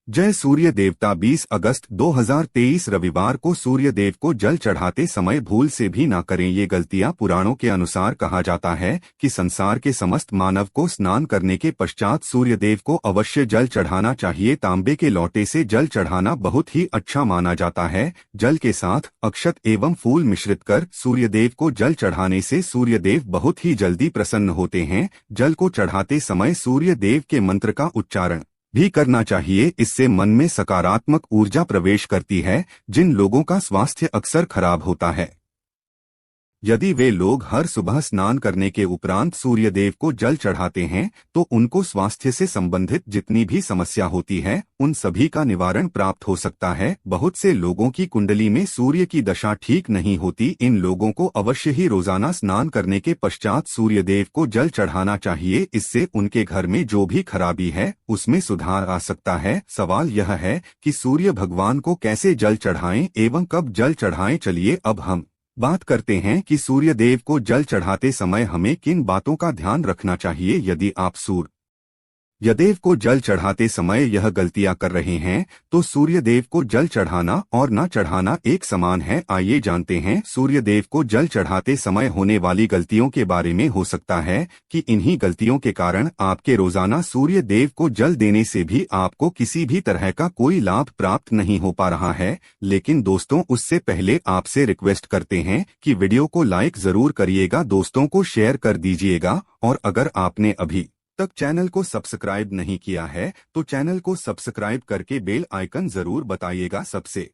जय सूर्य देवता। 20 अगस्त 2023 रविवार को सूर्य देव को जल चढ़ाते समय भूल से भी ना करें ये गलतियां। पुराणों के अनुसार कहा जाता है कि संसार के समस्त मानव को स्नान करने के पश्चात सूर्य देव को अवश्य जल चढ़ाना चाहिए। तांबे के लोटे से जल चढ़ाना बहुत ही अच्छा माना जाता है। जल के साथ अक्षत एवं फूल मिश्रित कर सूर्य देव को जल चढ़ाने से सूर्य देव बहुत ही जल्दी प्रसन्न होते हैं। जल को चढ़ाते समय सूर्य देव के मंत्र का उच्चारण भी करना चाहिए। इससे मन में सकारात्मक ऊर्जा प्रवेश करती है। जिन लोगों का स्वास्थ्य अक्सर खराब होता है, यदि वे लोग हर सुबह स्नान करने के उपरांत सूर्य देव को जल चढ़ाते हैं तो उनको स्वास्थ्य से संबंधित जितनी भी समस्या होती है उन सभी का निवारण प्राप्त हो सकता है। बहुत से लोगों की कुंडली में सूर्य की दशा ठीक नहीं होती। इन लोगों को अवश्य ही रोजाना स्नान करने के पश्चात सूर्य देव को जल चढ़ाना चाहिए। इससे उनके घर में जो भी खराबी है उसमें सुधार आ सकता है। सवाल यह है कि सूर्य भगवान को कैसे जल चढ़ाएं एवं कब जल चढ़ाएं। चलिए अब हम बात करते हैं कि सूर्य देव को जल चढ़ाते समय हमें किन बातों का ध्यान रखना चाहिए। यदि आप सूर्य देव को जल चढ़ाते समय यह गलतियां कर रहे हैं तो सूर्य देव को जल चढ़ाना और न चढ़ाना एक समान है। आइए जानते हैं सूर्य देव को जल चढ़ाते समय होने वाली गलतियों के बारे में। हो सकता है कि इन्हीं गलतियों के कारण आपके रोजाना सूर्य देव को जल देने से भी आपको किसी भी तरह का कोई लाभ प्राप्त नहीं हो पा रहा है। लेकिन दोस्तों, उससे पहले आपसे रिक्वेस्ट करते हैं कि वीडियो को लाइक जरूर करिएगा, दोस्तों को शेयर कर दीजिएगा और अगर आपने अभी तक चैनल को सब्सक्राइब नहीं किया है तो चैनल को सब्सक्राइब करके बेल आइकन जरूर बताइएगा। सबसे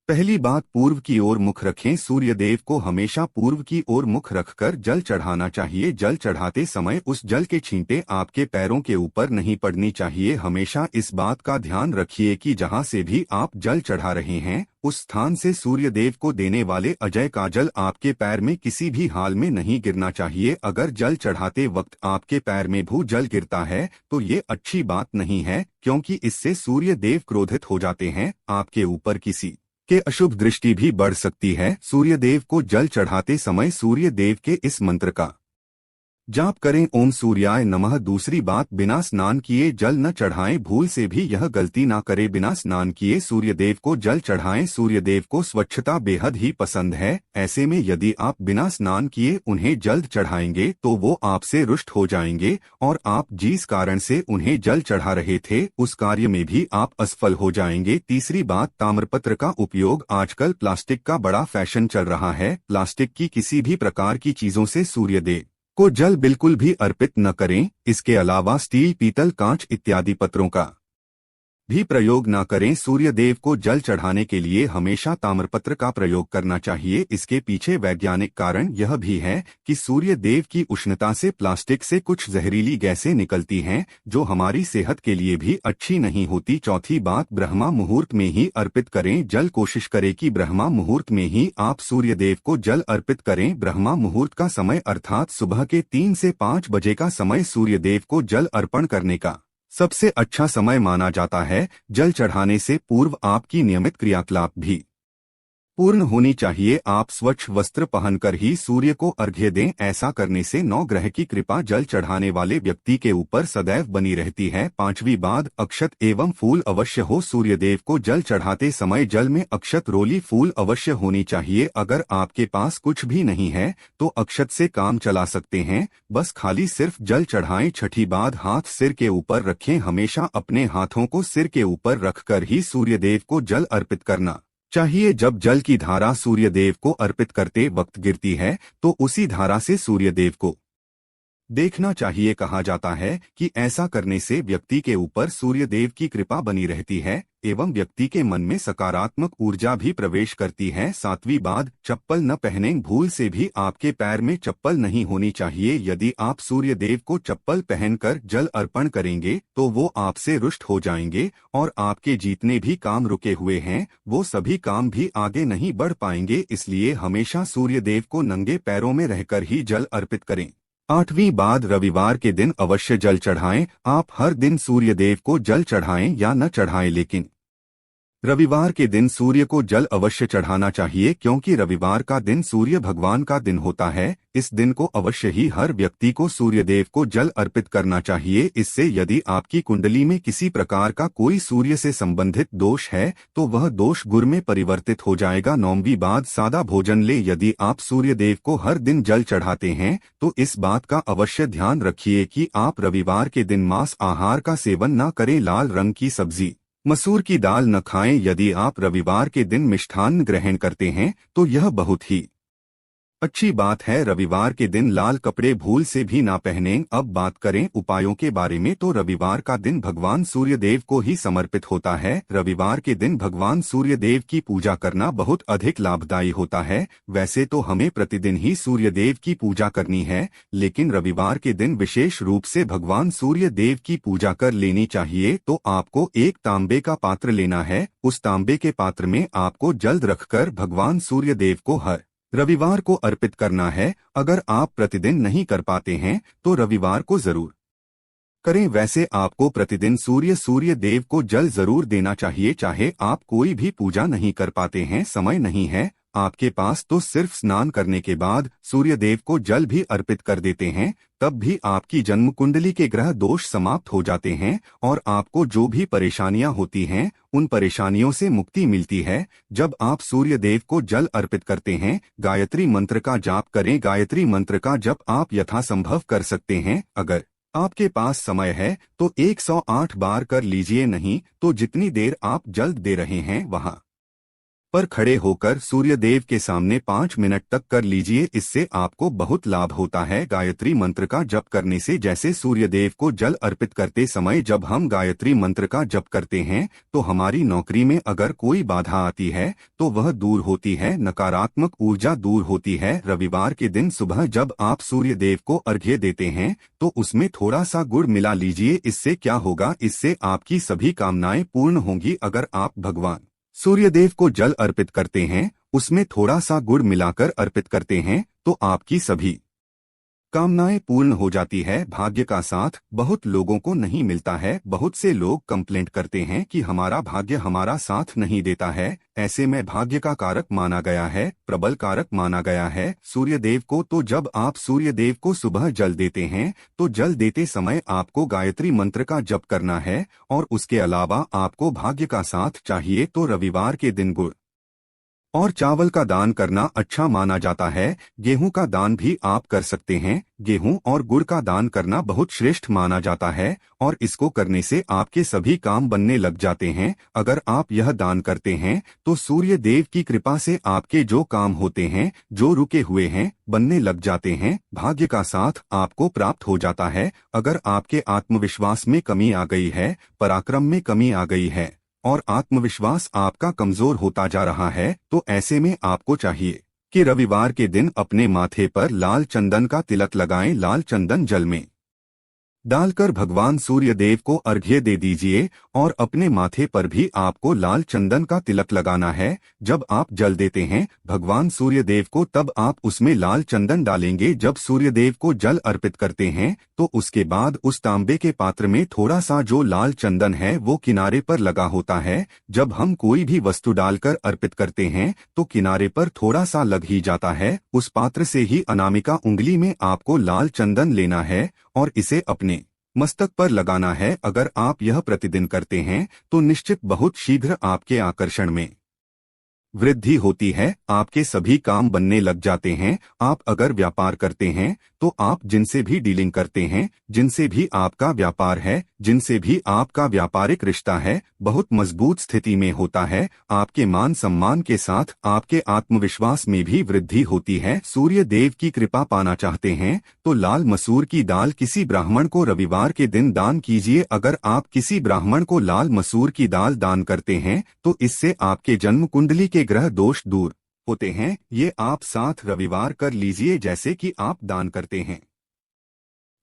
पहली बात, पूर्व की ओर मुख रखें। सूर्य देव को हमेशा पूर्व की ओर मुख रखकर जल चढ़ाना चाहिए। जल चढ़ाते समय उस जल के छींटे आपके पैरों के ऊपर नहीं पड़नी चाहिए। हमेशा इस बात का ध्यान रखिए कि जहां से भी आप जल चढ़ा रहे हैं उस स्थान से सूर्य देव को देने वाले अजय का जल आपके पैर में किसी भी हाल में नहीं गिरना चाहिए। अगर जल चढ़ाते वक्त आपके पैर में भू जल गिरता है तो ये अच्छी बात नहीं है, क्योंकि इससे सूर्य देव क्रोधित हो जाते हैं। आपके ऊपर किसी के अशुभ दृष्टि भी बढ़ सकती है। सूर्य देव को जल चढ़ाते समय सूर्य देव के इस मंत्र का जाप करें, ओम सूर्याय नमः। दूसरी बात, बिना स्नान किए जल न चढ़ाएं। भूल से भी यह गलती ना करें, बिना स्नान किए सूर्य देव को जल चढ़ाएं। सूर्य देव को स्वच्छता बेहद ही पसंद है। ऐसे में यदि आप बिना स्नान किए उन्हें जल चढ़ाएंगे तो वो आपसे रुष्ट हो जाएंगे और आप जिस कारण से उन्हें जल चढ़ा रहे थे उस कार्य में भी आप असफल हो जाएंगे। तीसरी बात, ताम्रपत्र का उपयोग। आजकल प्लास्टिक का बड़ा फैशन चल रहा है। प्लास्टिक की किसी भी प्रकार की चीजों से सूर्य देव को जल बिल्कुल भी अर्पित न करें। इसके अलावा स्टील, पीतल, कांच इत्यादि पत्रों का भी प्रयोग न करें। सूर्य देव को जल चढ़ाने के लिए हमेशा ताम्रपत्र का प्रयोग करना चाहिए। इसके पीछे वैज्ञानिक कारण यह भी है कि सूर्य देव की उष्णता से प्लास्टिक से कुछ जहरीली गैसें निकलती हैं जो हमारी सेहत के लिए भी अच्छी नहीं होती। चौथी बात, ब्रह्मा मुहूर्त में ही अर्पित करें जल। कोशिश करें कि ब्रह्मा मुहूर्त में ही आप सूर्य देव को जल अर्पित करें। ब्रह्मा मुहूर्त का समय अर्थात सुबह के 3 से 5 बजे का समय सूर्य देव को जल अर्पण करने का सबसे अच्छा समय माना जाता है। जल चढ़ाने से पूर्व आपकी नियमित क्रियाकलाप भी पूर्ण होनी चाहिए। आप स्वच्छ वस्त्र पहनकर ही सूर्य को अर्घ्य दें। ऐसा करने से 9 ग्रह की कृपा जल चढ़ाने वाले व्यक्ति के ऊपर सदैव बनी रहती है। पांचवी बात, अक्षत एवं फूल अवश्य हो। सूर्य देव को जल चढ़ाते समय जल में अक्षत, रोली, फूल अवश्य होनी चाहिए। अगर आपके पास कुछ भी नहीं है तो अक्षत से काम चला सकते हैं, बस खाली सिर्फ जल चढ़ाएं। छठी बात, हाथ सिर के ऊपर रखें। हमेशा अपने हाथों को सिर के ऊपर रखकर ही सूर्य देव को जल अर्पित करना चाहिए। जब जल की धारा सूर्य देव को अर्पित करते वक्त गिरती है तो उसी धारा से सूर्य देव को देखना चाहिए। कहा जाता है कि ऐसा करने से व्यक्ति के ऊपर सूर्य देव की कृपा बनी रहती है एवं व्यक्ति के मन में सकारात्मक ऊर्जा भी प्रवेश करती है। सातवीं बात, चप्पल न पहनें। भूल से भी आपके पैर में चप्पल नहीं होनी चाहिए। यदि आप सूर्य देव को चप्पल पहनकर जल अर्पण करेंगे तो वो आपसे रुष्ट हो जाएंगे और आपके जितने भी काम रुके हुए हैं वो सभी काम भी आगे नहीं बढ़ पाएंगे। इसलिए हमेशा सूर्य देव को नंगे पैरों में रहकर ही जल अर्पित करें। आठवीं बात, रविवार के दिन अवश्य जल चढ़ाएं। आप हर दिन सूर्य देव को जल चढ़ाएं या न चढ़ाएं, लेकिन रविवार के दिन सूर्य को जल अवश्य चढ़ाना चाहिए क्योंकि रविवार का दिन सूर्य भगवान का दिन होता है। इस दिन को अवश्य ही हर व्यक्ति को सूर्यदेव को जल अर्पित करना चाहिए। इससे यदि आपकी कुंडली में किसी प्रकार का कोई सूर्य से संबंधित दोष है तो वह दोष गुर में परिवर्तित हो जाएगा। 9वीं बात, सादा भोजन ले। यदि आप सूर्यदेव को हर दिन जल चढ़ाते हैं तो इस बात का अवश्य ध्यान रखिए कि आप रविवार के दिन मांस आहार का सेवन न करें। लाल रंग की सब्जी, मसूर की दाल न खाएं। यदि आप रविवार के दिन मिष्ठान्न ग्रहण करते हैं तो यह बहुत ही अच्छी बात है। रविवार के दिन लाल कपड़े भूल से भी ना पहनें। अब बात करें उपायों के बारे में तो रविवार का दिन भगवान सूर्यदेव को ही समर्पित होता है। रविवार के दिन भगवान सूर्यदेव की पूजा करना बहुत अधिक लाभदायी होता है। वैसे तो हमें प्रतिदिन ही सूर्यदेव की पूजा करनी है, लेकिन रविवार के दिन विशेष रूप से भगवान सूर्यदेव की पूजा कर लेनी चाहिए। तो आपको एक तांबे का पात्र लेना है। उस तांबे के पात्र में आपको जल रखकर भगवान सूर्यदेव को हर रविवार को अर्पित करना है। अगर आप प्रतिदिन नहीं कर पाते हैं तो रविवार को जरूर करें। वैसे आपको प्रतिदिन सूर्य देव को जल जरूर देना चाहिए। चाहे आप कोई भी पूजा नहीं कर पाते हैं, समय नहीं है आपके पास, तो सिर्फ स्नान करने के बाद सूर्यदेव को जल भी अर्पित कर देते हैं, तब भी आपकी जन्म कुंडली के ग्रह दोष समाप्त हो जाते हैं और आपको जो भी परेशानियां होती हैं उन परेशानियों से मुक्ति मिलती है। जब आप सूर्यदेव को जल अर्पित करते हैं, गायत्री मंत्र का जाप करें। गायत्री मंत्र का जप आप यथासंभव कर सकते हैं। अगर आपके पास समय है तो 108 बार कर लीजिए, नहीं तो जितनी देर आप जल दे रहे हैं वहां पर खड़े होकर सूर्यदेव के सामने 5 मिनट तक कर लीजिए। इससे आपको बहुत लाभ होता है। गायत्री मंत्र का जप करने से, जैसे सूर्यदेव को जल अर्पित करते समय जब हम गायत्री मंत्र का जप करते हैं तो हमारी नौकरी में अगर कोई बाधा आती है तो वह दूर होती है, नकारात्मक ऊर्जा दूर होती है। रविवार के दिन सुबह जब आप सूर्यदेव को अर्घ्य देते हैं तो उसमें थोड़ा सा गुड़ मिला लीजिए। इससे क्या होगा, इससे आपकी सभी कामनाएं पूर्ण होंगी। अगर आप भगवान सूर्यदेव को जल अर्पित करते हैं, उसमें थोड़ा सा गुड़ मिलाकर अर्पित करते हैं तो आपकी सभी कामनाएं पूर्ण हो जाती है। भाग्य का साथ बहुत लोगों को नहीं मिलता है। बहुत से लोग कंप्लेंट करते हैं कि हमारा भाग्य हमारा साथ नहीं देता है। ऐसे में भाग्य का कारक माना गया है, प्रबल कारक माना गया है सूर्यदेव को। तो जब आप सूर्यदेव को सुबह जल देते हैं तो जल देते समय आपको गायत्री मंत्र का जप करना है और उसके अलावा आपको भाग्य का साथ चाहिए तो रविवार के दिन गुड़ और चावल का दान करना अच्छा माना जाता है। गेहूं का दान भी आप कर सकते हैं। गेहूं और गुड़ का दान करना बहुत श्रेष्ठ माना जाता है और इसको करने से आपके सभी काम बनने लग जाते हैं। अगर आप यह दान करते हैं तो सूर्य देव की कृपा से आपके जो काम होते हैं, जो रुके हुए हैं, बनने लग जाते हैं। भाग्य का साथ आपको प्राप्त हो जाता है। अगर आपके आत्मविश्वास में कमी आ गई है, पराक्रम में कमी आ गई है और आत्मविश्वास आपका कमजोर होता जा रहा है तो ऐसे में आपको चाहिए कि रविवार के दिन अपने माथे पर लाल चंदन का तिलक लगाएं। लाल चंदन जल में डालकर भगवान सूर्यदेव को अर्घ्य दे दीजिए और अपने माथे पर भी आपको लाल चंदन का तिलक लगाना है। जब आप जल देते हैं भगवान सूर्यदेव को तब आप उसमें लाल चंदन डालेंगे। जब सूर्यदेव को जल अर्पित करते हैं तो उसके बाद उस तांबे के पात्र में थोड़ा सा जो लाल चंदन है वो किनारे पर लगा होता है। जब हम कोई भी वस्तु डालकर अर्पित करते हैं तो किनारे पर थोड़ा सा लग ही जाता है। उस पात्र से ही अनामिका उंगली में आपको लाल चंदन लेना है और इसे अपने मस्तक पर लगाना है। अगर आप यह प्रतिदिन करते हैं तो निश्चित बहुत शीघ्र आपके आकर्षण में वृद्धि होती है, आपके सभी काम बनने लग जाते हैं। आप अगर व्यापार करते हैं तो आप जिनसे भी डीलिंग करते हैं, जिनसे भी आपका व्यापार है, जिनसे भी आपका व्यापारिक रिश्ता है, बहुत मजबूत स्थिति में होता है। आपके मान सम्मान के साथ आपके आत्मविश्वास में भी वृद्धि होती है। सूर्य देव की कृपा पाना चाहते हैं तो लाल मसूर की दाल किसी ब्राह्मण को रविवार के दिन दान कीजिए। अगर आप किसी ब्राह्मण को लाल मसूर की दाल दान करते हैं तो इससे आपके जन्म कुंडली के ग्रह दोष दूर होते हैं। ये आप 7 रविवार कर लीजिए जैसे कि आप दान करते हैं।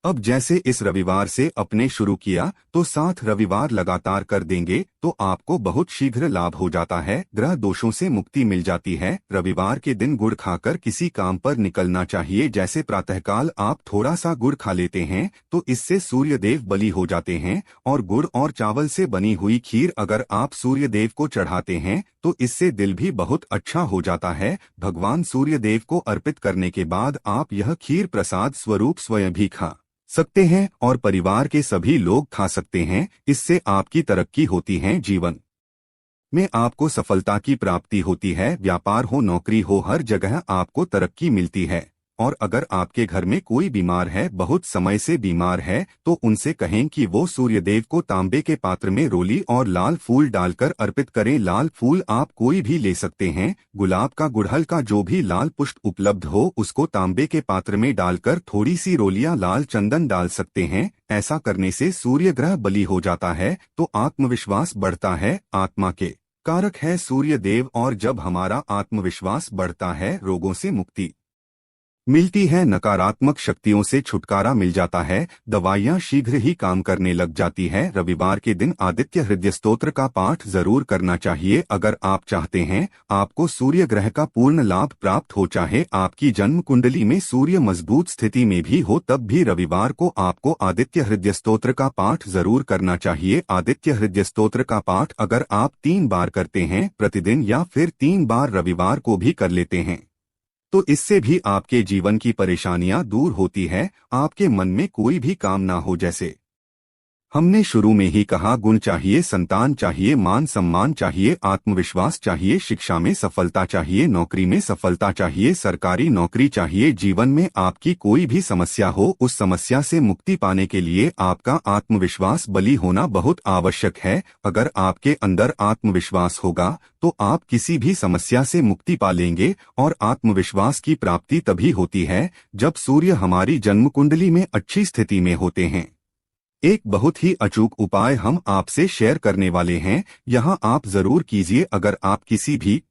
अब जैसे इस रविवार से अपने शुरू किया तो 7 रविवार लगातार कर देंगे तो आपको बहुत शीघ्र लाभ हो जाता है। ग्रह दोषों से मुक्ति मिल जाती है। रविवार के दिन गुड़ खाकर किसी काम पर निकलना चाहिए। जैसे प्रातःकाल आप थोड़ा सा गुड़ खा लेते हैं तो इससे सूर्य देव बलि हो जाते हैं। और गुड़ और चावल से बनी हुई खीर अगर आप सूर्य देव को चढ़ाते हैं तो इससे दिल भी बहुत अच्छा हो जाता है। भगवान सूर्य देव को अर्पित करने के बाद आप यह खीर प्रसाद स्वरूप स्वयं भी खा सकते हैं और परिवार के सभी लोग खा सकते हैं। इससे आपकी तरक्की होती है, जीवन में आपको सफलता की प्राप्ति होती है। व्यापार हो, नौकरी हो, हर जगह आपको तरक्की मिलती है। और अगर आपके घर में कोई बीमार है, बहुत समय से बीमार है, तो उनसे कहें कि वो सूर्यदेव को तांबे के पात्र में रोली और लाल फूल डालकर अर्पित करें। लाल फूल आप कोई भी ले सकते हैं। गुलाब का, गुड़हल का, जो भी लाल पुष्प उपलब्ध हो उसको तांबे के पात्र में डालकर थोड़ी सी रोलियां लाल चंदन डाल सकते हैं। ऐसा करने से सूर्य ग्रह बलि हो जाता है तो आत्मविश्वास बढ़ता है। आत्मा के कारक है सूर्य देव और जब हमारा आत्मविश्वास बढ़ता है रोगों से मुक्ति मिलती है, नकारात्मक शक्तियों से छुटकारा मिल जाता है, दवाइयां शीघ्र ही काम करने लग जाती है। रविवार के दिन आदित्य हृदय स्तोत्र का पाठ जरूर करना चाहिए। अगर आप चाहते हैं आपको सूर्य ग्रह का पूर्ण लाभ प्राप्त हो, चाहे आपकी जन्म कुंडली में सूर्य मजबूत स्थिति में भी हो, तब भी रविवार को आपको आदित्य हृदय स्तोत्र का पाठ जरूर करना चाहिए। आदित्य हृदय स्तोत्र का पाठ अगर आप 3 बार करते हैं प्रतिदिन या फिर 3 बार रविवार को भी कर लेते हैं तो इससे भी आपके जीवन की परेशानियां दूर होती है। आपके मन में कोई भी काम ना हो, जैसे हमने शुरू में ही कहा, गुण चाहिए, संतान चाहिए, मान सम्मान चाहिए, आत्मविश्वास चाहिए, शिक्षा में सफलता चाहिए, नौकरी में सफलता चाहिए, सरकारी नौकरी चाहिए। जीवन में आपकी कोई भी समस्या हो, उस समस्या से मुक्ति पाने के लिए आपका आत्मविश्वास बली होना बहुत आवश्यक है। अगर आपके अंदर आत्मविश्वास होगा तो आप किसी भी समस्या से मुक्ति पा लेंगे। और आत्मविश्वास की प्राप्ति तभी होती है जब सूर्य हमारी जन्म कुंडली में अच्छी स्थिति में होते हैं। एक बहुत ही अचूक उपाय हम आपसे शेयर करने वाले हैं, यहां आप जरूर कीजिए। अगर आप किसी भी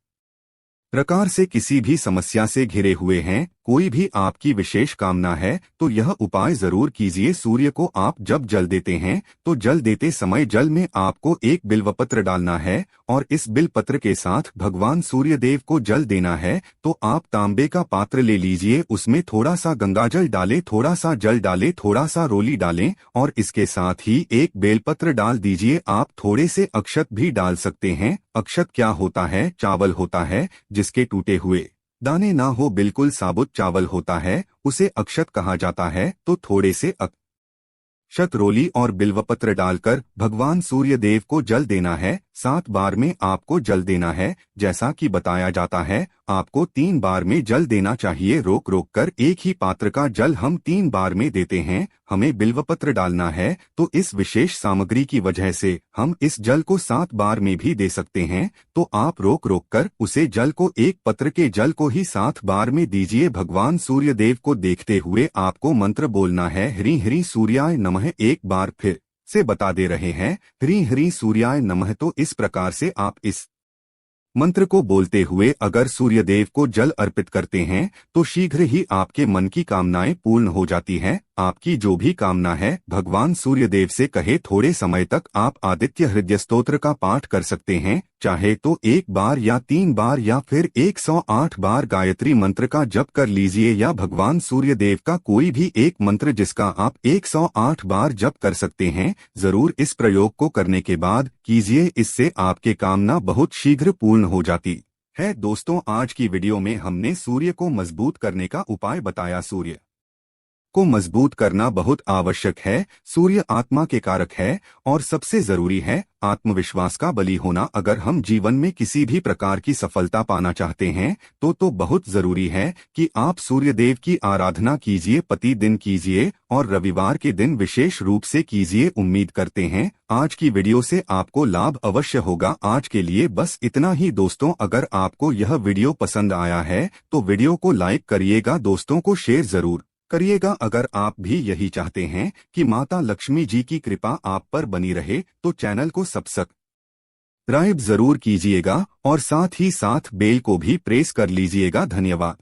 प्रकार से किसी भी समस्या से घिरे हुए हैं, कोई भी आपकी विशेष कामना है, तो यह उपाय जरूर कीजिए। सूर्य को आप जब जल देते हैं तो जल देते समय जल में आपको एक बिल्वपत्र डालना है और इस बिल्वपत्र के साथ भगवान सूर्यदेव को जल देना है। तो आप तांबे का पात्र ले लीजिए, उसमें थोड़ा सा गंगाजल डालें, थोड़ा सा जल डालें, थोड़ा सा रोली डालें और इसके साथ ही एक बेलपत्र डाल दीजिए। आप थोड़े से अक्षत भी डाल सकते हैं। अक्षत क्या होता है? चावल होता है जिसके टूटे हुए दाने ना हो, बिल्कुल साबुत चावल होता है, उसे अक्षत कहा जाता है। तो थोड़े से अक्षत, रोली और बिल्वपत्र डालकर भगवान सूर्य देव को जल देना है। 7 बार में आपको जल देना है। जैसा कि बताया जाता है आपको 3 बार में जल देना चाहिए। रोक रोक कर एक ही पात्र का जल हम 3 बार में देते हैं। हमें बिल्वपत्र डालना है तो इस विशेष सामग्री की वजह से हम इस जल को 7 बार में भी दे सकते हैं। तो आप रोक रोक कर उसे जल को, एक पत्र के जल को ही 7 बार में दीजिए। भगवान सूर्य देव को देखते हुए आपको मंत्र बोलना है, ह्रीं ह्रीं सूर्याय नमः। एक बार फिर से बता दे रहे हैं, ह्रीं ह्रीं सूर्याय नमः। तो इस प्रकार से आप इस मंत्र को बोलते हुए अगर सूर्यदेव को जल अर्पित करते हैं तो शीघ्र ही आपके मन की कामनाएं पूर्ण हो जाती हैं। आपकी जो भी कामना है भगवान सूर्यदेव से कहे। थोड़े समय तक आप आदित्य हृदय स्तोत्र का पाठ कर सकते हैं, चाहे तो 1 बार या 3 बार या फिर 108 बार गायत्री मंत्र का जप कर लीजिए या भगवान सूर्यदेव का कोई भी एक मंत्र जिसका आप 108 बार जप कर सकते हैं। जरूर इस प्रयोग को करने के बाद कीजिए, इससे आपके कामना बहुत शीघ्र पूर्ण हो जाती है। दोस्तों, आज की वीडियो में हमने सूर्य को मजबूत करने का उपाय बताया। सूर्य को मजबूत करना बहुत आवश्यक है। सूर्य आत्मा के कारक है और सबसे जरूरी है आत्मविश्वास का बली होना। अगर हम जीवन में किसी भी प्रकार की सफलता पाना चाहते हैं तो बहुत जरूरी है कि आप सूर्यदेव की आराधना कीजिए, प्रतिदिन कीजिए और रविवार के दिन विशेष रूप से कीजिए। उम्मीद करते हैं आज की वीडियो से आपको लाभ अवश्य होगा। आज के लिए बस इतना ही दोस्तों। अगर आपको यह वीडियो पसंद आया है तो वीडियो को लाइक करिएगा, दोस्तों को शेयर जरूर करिएगा। अगर आप भी यही चाहते हैं कि माता लक्ष्मी जी की कृपा आप पर बनी रहे तो चैनल को सब्सक्राइब जरूर कीजिएगा और साथ ही साथ बेल को भी प्रेस कर लीजिएगा। धन्यवाद।